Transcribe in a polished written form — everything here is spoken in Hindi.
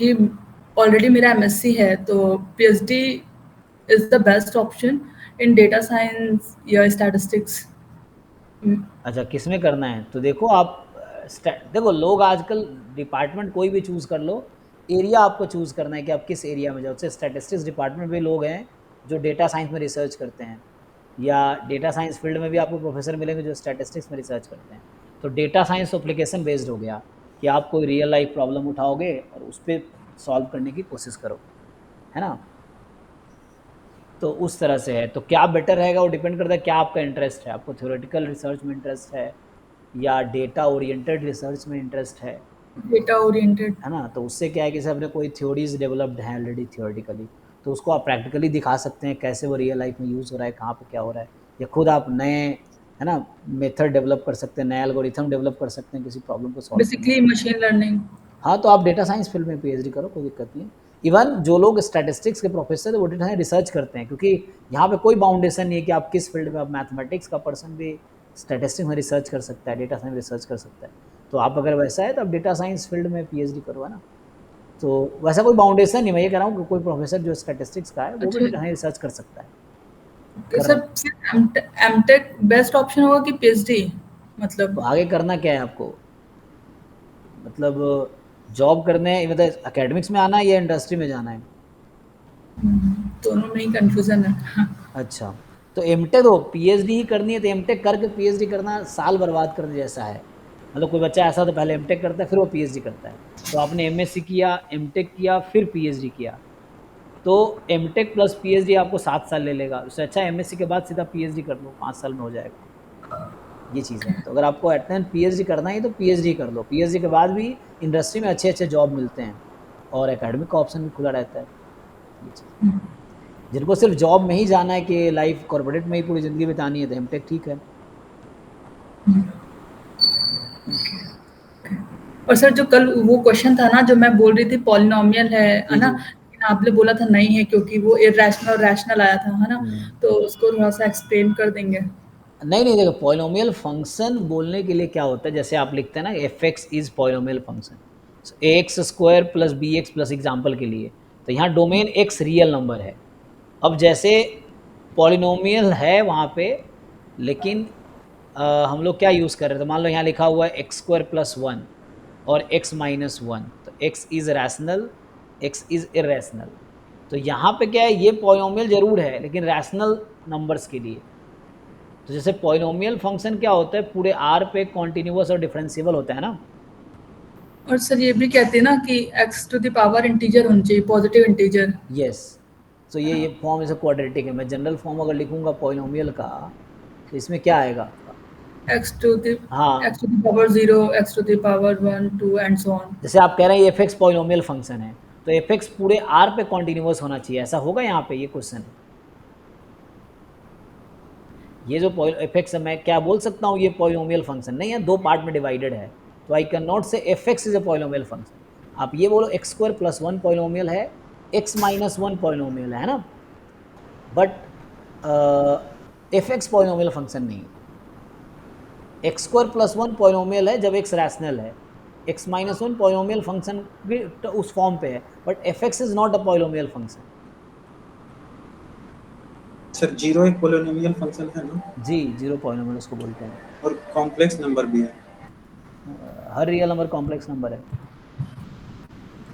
कि ऑलरेडी मेरा एमएससी है, तो PhD is the best option in data science या स्टैटिस्टिक्स। अच्छा, किस में करना है? तो देखो आप देखो लोग आजकल डिपार्टमेंट कोई भी चूज़ कर लो, एरिया आपको चूज़ करना है कि आप किस एरिया में जाओ। जैसे स्टैटिस्टिक्स डिपार्टमेंट में लोग हैं जो डेटा साइंस में रिसर्च करते हैं, या डेटा साइंस फील्ड में भी आपको प्रोफेसर मिलेंगे जो स्टैटिस्टिक्स में रिसर्च करते हैं। तो डेटा साइंस एप्लीकेशन बेस्ड हो गया कि आप कोई रियल लाइफ प्रॉब्लम उठाओगे और उस पर सॉल्व करने की कोशिश करो, है ना? तो उस तरह से है। तो क्या बेटर रहेगा वो डिपेंड करता है क्या आपका इंटरेस्ट है। आपको थ्योरेटिकल रिसर्च में इंटरेस्ट है या डेटा ओरिएंटेड रिसर्च में इंटरेस्ट डेटा ओरिएंटेड। है ना? तो उससे क्या है कि अपने कोई थ्योरीज डेवलप्ड हैं ऑलरेडी थ्योरेटिकली, तो उसको आप प्रैक्टिकली दिखा सकते हैं कैसे वो रियल लाइफ में यूज़ हो रहा है, कहाँ पे क्या हो रहा है, या खुद आप नए, है ना, मेथड डेवलप कर सकते हैं, नए एल्गोरिथम डेवलप कर सकते हैं किसी प्रॉब्लम को सॉल्व करने बेसिकली के लिए। Machine learning. हाँ, तो आप डेटा साइंस फील्ड में पीएचडी करो, कोई दिक्कत नहीं है। इवन जो लोग स्टैटिस्टिक्स के प्रोफेसर है वो डेटा साइंस रिसर्च करते हैं, क्योंकि यहाँ पे कोई बाउंडेशन नहीं है कि आप किस फील्ड में, आप मैथमेटिक्स का पर्सन भी स्टैटिस्टिक्स में रिसर्च कर सकता है, डेटा साइंस रिसर्च कर सकता है। तो आप अगर वैसा है तो आप डेटा साइंस फील्ड में पीएचडी करो, है ना? तो वैसा कोई बाउंडेशन नहीं, मैं ये कह रहा हूँ कि कोई प्रोफेसर जो स्टैटिस्टिक्स का है वो भी अच्छा, डेटा साइंस रिसर्च कर सकता है। सर कर सिर्फ एमटेक बेस्ट ऑप्शन होगा कि पीएचडी? तो मतलब आगे करना क्या है आपको? मतलब जॉब करने, मतलब एकेडमिक्स में आना है या इंडस्ट्री में जाना है? दोनों में ही कंफ्यूजन है। अच्छा, तो एमटेक, तो पीएचडी ही करनी है तो एमटेक करके पीएचडी करना साल बर्बाद करने जैसा है। मतलब कोई बच्चा ऐसा तो पहले एमटेक करता है फिर वो पीएचडी करता है। तो आपने एमएससी किया, एमटेक किया, फिर पीएचडी किया, तो एमटेक प्लस पीएचडी आपको 7 साल ले लेगा। उससे अच्छा एमएससी के बाद सीधा पीएचडी कर लो, 5 साल में हो जाएगा। ये चीज़ है। तो अगर आपको एट द पीएचडी करना है तो पीएचडी कर लो। पीएचडी के बाद भी इंडस्ट्री में अच्छे अच्छे जॉब मिलते हैं और एकेडमिक का ऑप्शन भी खुला रहता है। ये चीज़, जिनको सिर्फ जॉब में ही जाना है कि लाइफ कॉर्पोरेट में ही पूरी ज़िंदगी बितानी है तो एमटेक ठीक है। और सर जो कल वो क्वेश्चन था ना, जो मैं बोल रही थी पॉलिनोमियल है जी ना, जी। लेकिन आपने बोला था नहीं है क्योंकि वो इरेशनल और रैशनल आया था, है ना? तो उसको थोड़ा सा एक्सप्लेन कर देंगे? नहीं नहीं, देखो पॉलिनोमियल फंक्शन बोलने के लिए क्या होता है, जैसे आप लिखते हैं ना f x is polynomial function, a x square plus b x plus, example के लिए, तो यहाँ डोमेन एक्स रियल नंबर है। अब जैसे पॉलिनोमियल है वहाँ पे, लेकिन हम लोग क्या यूज़ कर रहे थे, मान लो यहाँ लिखा हुआ है एक्स स्क्वायर प्लस वन और एक्स माइनस वन, तो x is rational, x is irrational. तो यहाँ पे क्या है, ये पॉलिनोमियल जरूर है लेकिन रैशनल नंबर्स के लिए। तो जैसे पॉलिनोमियल फंक्शन क्या होता है, पूरे आर पे कॉन्टिन्यूअस और डिफरेंशिएबल होता है ना। और सर ये भी कहते हैं ना कि x to the power integer होनी चाहिए, पॉजिटिव इंटीजर। यस, तो ये फॉर्म इसे क्वाड्रेटिक है। मैं जनरल फॉर्म अगर लिखूंगा पॉलिनोमियल का तो इसमें क्या आएगा आपका? एक्स टू द हाँ, x to the power zero, x to the power one, two and so on. जैसे आप कह रहे हैं एफ एक्स पॉलिनोमियल फंक्शन है, तो एफ एक्स पूरे आर पे कॉन्टिन्यूअस होना चाहिए, ऐसा होगा यहाँ पे? ये क्वेश्चन है। ये जो एफ एक्स है, मैं क्या बोल सकता हूँ, ये पॉलिनोमियल फंक्शन नहीं है, दो पार्ट में डिवाइडेड है, तो आई कैन नॉट से F x is a polynomial function. आप ये बोलो x square plus one polynomial है, एक्स माइनस वन पॉलिनोमियल है ना, but F x polynomial function नहीं है। X square plus one polynomial है जब एक्स रैशनल है, x minus one polynomial function भी तो उस फॉर्म पे है, but F x is not a polynomial function. Sir zero एक पोलिनोमियल फंक्शन है ना? जी, जीरो पॉलिनोमियल उसको बोलते हैं। और कॉम्प्लेक्स नंबर भी है। हर रियल नंबर कॉम्प्लेक्स नंबर है।